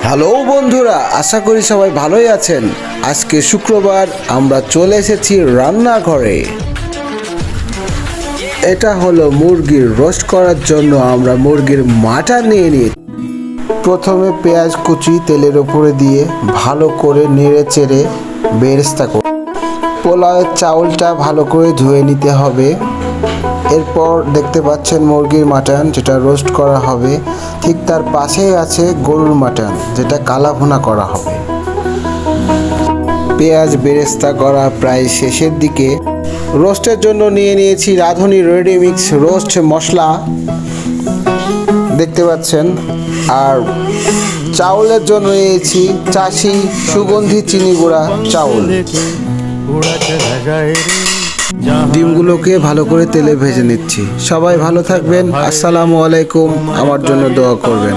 Hello বন্ধুরা, আশা করি সবাই ভালোই আছেন। আজকে শুক্রবার, আমরা চলে এসেছি রান্নাঘরে। এটা হলো মুরগির রোস্ট করার জন্য আমরা মুরগির মাটন নিয়ে নিই। প্রথমে পেঁয়াজ কুচি তেলের উপরে দিয়ে ভালো করে নেড়ে চেড়ে বেরেস্তা করে পোলাওয়ের চাউলটা ভালো করে ধুয়ে নিতে হবে। এরপর দেখতে পাচ্ছেন মুরগির মাটন যেটা রোস্ট করা হবে, ঠিক তার পাশেই আছে গরুর মাটন যেটা কালা ভুনা করা হবে। পেঁয়াজ বেরেস্তা করা প্রায় শেষের দিকে। রোস্টের জন্য নিয়ে নিয়েছি রাঁধুনি রেডি মিক্স রোস্ট মশলা দেখতে পাচ্ছেন, আর চাউলের জন্য নিয়েছি চাষি সুগন্ধি চিনি গুঁড়া চাউল। ডিমগুলোকে ভালো করে তেলে ভেজে নিচ্ছি। সবাই ভালো থাকবেন। আসসালামু আলাইকুম। আমার জন্য দোয়া করবেন।